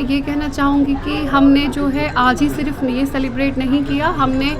ये कहना चाहूँगी कि हमने जो है आज ही सिर्फ ये सेलिब्रेट नहीं किया, हमने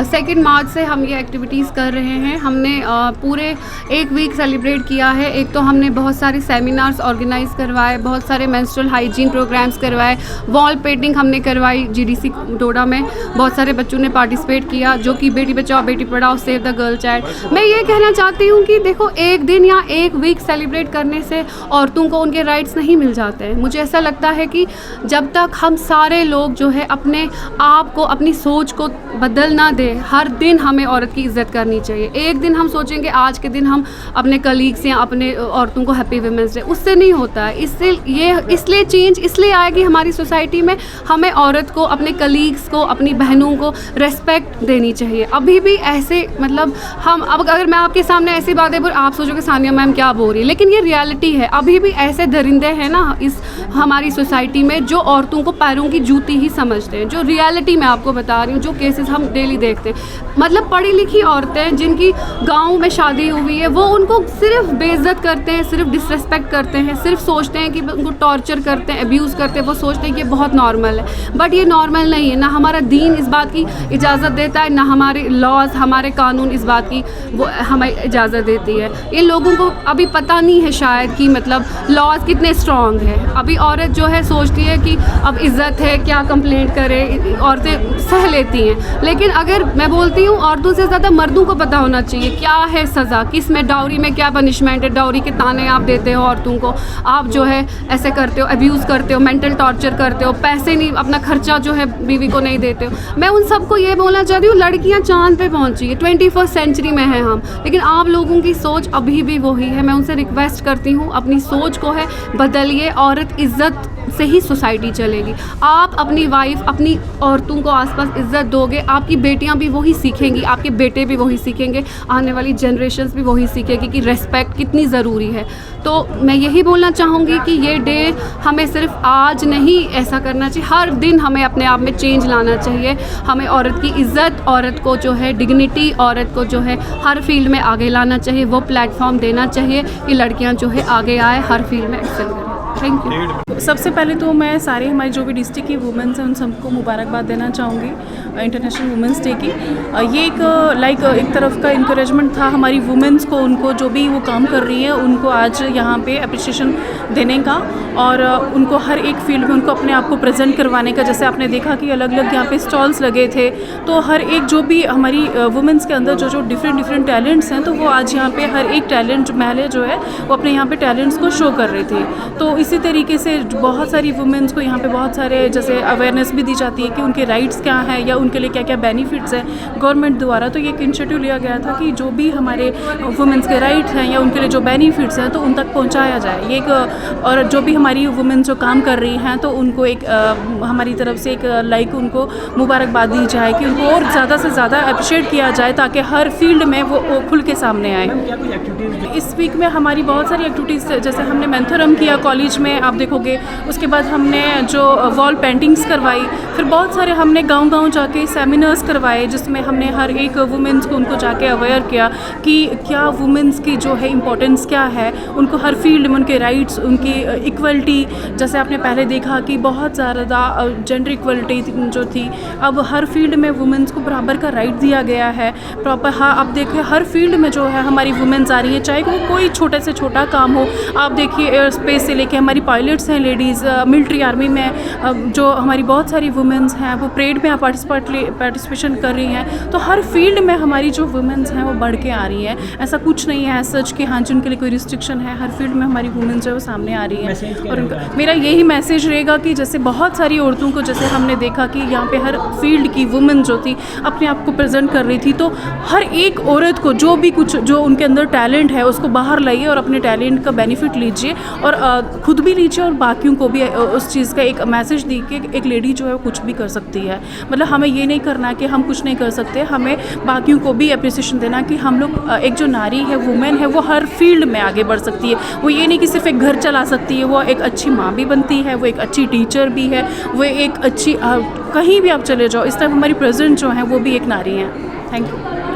2 मार्च से हम ये एक्टिविटीज़ कर रहे हैं। हमने पूरे 1 वीक सेलिब्रेट किया है। एक तो हमने बहुत सारे सेमिनार्स ऑर्गेनाइज़ करवाए, बहुत सारे मेंस्ट्रुअल हाइजीन प्रोग्राम्स करवाए, वॉल पेंटिंग हमने करवाई जीडीसी डोडा में। बहुत सारे बच्चों ने पार्टिसिपेट किया, जो कि Beti Bachao Beti Padhao save the girl child. मैं ये कहना चाहती हूँ कि देखो, एक दिन या 1 वीक सेलिब्रेट करने से औरतों को उनके राइट्स नहीं मिल जाते हैं। मुझे ऐसा लगता है कि जब तक हम सारे लोग जो है अपने आप को, अपनी सोच को बदल ना दे, हर दिन हमें औरत की इज़्ज़त करनी चाहिए। एक दिन हम सोचेंगे आज के दिन हम अपने कलीग्स या अपने औरतों को हैप्पी वुमेंस डे, उससे नहीं होता है। इसलिए चेंज इसलिए आएगी हमारी सोसाइटी में, हमें औरत को, अपने कलीग्स को, अपनी बहनों को रेस्पेक्ट देनी चाहिए। अभी भी ऐसे मतलब हम अब अगर मैं आपके सामने ऐसी बातें बोल, आप सोचोगे सानिया मैम क्या बोल रही है, लेकिन ये रियलिटी है। अभी भी ऐसे दरिंदे हैं ना इस हमारी सोसाइटी में जो औरतों को पैरों की जूती ही समझते हैं। जो रियलिटी मैं आपको बता रही हूँ, जो केसेस हम डेली देखते हैं, मतलब पढ़ी लिखी औरतें जिनकी गाँव में शादी हुई है, वो उनको सिर्फ बेइज्जत करते हैं, सिर्फ डिसरेस्पेक्ट करते हैं, सिर्फ सोचते हैं कि उनको टॉर्चर करते हैं, अब्यूज़ करते हैं। वो सोचते हैं कि ये बहुत नॉर्मल है, बट ये नॉर्मल नहीं है। ना हमारा दीन इस बात की इजाज़त देता है, ना हमारे लॉज, हमारे कानून इस बात की वो हमें इजाज़त देती है। इन लोगों को अभी पता नहीं है शायद कि मतलब लॉज कितने स्ट्रॉन्ग है। अभी औरत जो है सोचती है कि अब इज़्ज़त है, क्या कंप्लेंट करे, औरतें सह लेती हैं। लेकिन अगर मैं बोलती हूँ, औरतों से ज़्यादा मर्दों को पता होना चाहिए क्या है सज़ा, किस में डाउरी में क्या पनिशमेंट है, डाउरी के ताने आप देते हो औरतों को, आप जो है ऐसे करते हो, अब्यूज़ करते हो, मेंटल टॉर्चर करते हो, पैसे नहीं, अपना खर्चा जो है बीवी को नहीं देते हो। मैं उन सबको ये बोलना चाहती हूँ, लड़कियाँ चाँद पे पहुँची है, 21st सेंचुरी में हैं हम, लेकिन आप लोगों की सोच अभी भी वही है। मैं उनसे रिक्वेस्ट करती हूँ, अपनी सोच को है बदलिए। औरत इज़्ज़त से ही सोसाइटी चलेगी। आप अपनी वाइफ, अपनी औरतों को आसपास इज़्ज़त दोगे, आपकी बेटियां भी वही सीखेंगी, आपके बेटे भी वही सीखेंगे, आने वाली जनरेशन्स भी वही सीखेगी कि रेस्पेक्ट कितनी ज़रूरी है। तो मैं यही बोलना चाहूँगी कि ये डे हमें सिर्फ आज नहीं ऐसा करना चाहिए, हर दिन हमें अपने आप में चेंज लाना चाहिए। हमें औरत की इज़्ज़त, औरत को जो है डिग्निटी, औरत को जो है हर फील्ड में आगे लाना चाहिए, वो प्लेटफॉर्म देना चाहिए कि लड़कियाँ जो है आगे आए, हर फील्ड में एक्सेल करें। Thank you. सबसे पहले तो मैं सारे हमारी जो भी डिस्ट्रिक्ट की वुमेंस हैं उन सबको मुबारकबाद देना चाहूँगी इंटरनेशनल वुमेंस डे की। ये एक तरफ का इंकरेजमेंट था हमारी वुमेंस को, उनको जो भी वो काम कर रही हैं उनको आज यहाँ पे अप्रिशिएशन देने का, और उनको हर एक फील्ड में उनको अपने आप को प्रेजेंट करवाने का। जैसे आपने देखा कि अलग अलग यहाँ पे स्टॉल्स लगे थे, तो हर एक जो भी हमारी वुमेंस के अंदर जो डिफरेंट टैलेंट्स हैं, तो वो आज यहाँ पे हर एक टैलेंट महिला जो है वो अपने यहाँ पे टैलेंट्स को शो कर रहे थे। तो इसी तरीके से बहुत सारी वुमेंस को यहाँ पे बहुत सारे जैसे अवेयरनेस भी दी जाती है कि उनके राइट्स क्या हैं या उनके लिए क्या क्या बेनिफिट्स हैं गवर्नमेंट द्वारा। तो ये एक इनिशिएटिव लिया गया था कि जो भी हमारे वुमेंस के राइट्स हैं या उनके लिए जो बेनिफिट्स हैं तो उन तक पहुँचाया जाए। ये एक और जो भी हमारी वुमेंस जो काम कर रही हैं तो उनको एक हमारी तरफ से एक उनको मुबारकबाद दी जाए कि उनको और ज़्यादा से ज़्यादा अप्रिशिएट किया जाए ताकि हर फील्ड में वो खुल के सामने आए। इस वीक में हमारी बहुत सारी एक्टिविटीज़, जैसे हमने मेंथोरम किया कॉलेज में, आप देखोगे। उसके बाद हमने जो वॉल पेंटिंग्स करवाई, फिर बहुत सारे हमने गांव-गांव जाके सेमिनार्स करवाए जिसमें हमने हर एक वुमेंस को उनको जाके अवेयर किया कि क्या वुमेंस की जो है इम्पोर्टेंस क्या है, उनको हर फील्ड में उनके राइट्स, उनकी इक्वलिटी। जैसे आपने पहले देखा कि बहुत ज़्यादा जेंडर इक्वलिटी जो थी, अब हर फील्ड में वुमेंस को बराबर का राइट दिया गया है प्रॉपर। हाँ, आप देखिए हर फील्ड में जो है हमारी वुमेंस आ रही है, चाहे वो कोई छोटे से छोटा काम हो। आप देखिए एयर स्पेस से लेके हमारी पायलट्स हैं लेडीज़, मिलिट्री आर्मी में जो हमारी बहुत सारी वुमेंस हैं वो परेड में पार्टिसिपेशन कर रही हैं। तो हर फील्ड में हमारी जो वुमेंस हैं वो बढ़ के आ रही हैं। ऐसा कुछ नहीं है सच कि हाँ जिनके लिए कोई रिस्ट्रिक्शन है, हर फील्ड में हमारी वुमेंस जो है वो सामने आ रही हैं। और मेरा यही मैसेज रहेगा कि जैसे बहुत सारी औरतों को, जैसे हमने देखा कि यहाँ पे हर फील्ड की वुमेन जो थी अपने आप को प्रेजेंट कर रही थी, तो हर एक औरत को जो भी कुछ जो उनके अंदर टैलेंट है उसको बाहर लाइए और अपने टैलेंट का बेनिफिट लीजिए और खुद भी लीजिए और बाकियों को भी उस चीज़ का एक मैसेज दी कि एक लेडी जो है वो कुछ भी कर सकती है। मतलब हमें ये नहीं करना कि हम कुछ नहीं कर सकते, हमें बाकियों को भी अप्रिसिएशन देना कि हम लोग एक जो नारी है, वुमेन है, वो हर फील्ड में आगे बढ़ सकती है। वो ये नहीं कि सिर्फ एक घर चला सकती है, वो एक अच्छी माँ भी बनती है, वो एक अच्छी टीचर भी है, वो एक अच्छी कहीं भी आप चले जाओ, इस टाइम हमारी प्रेजेंट जो है वो भी एक नारी है। Thank you.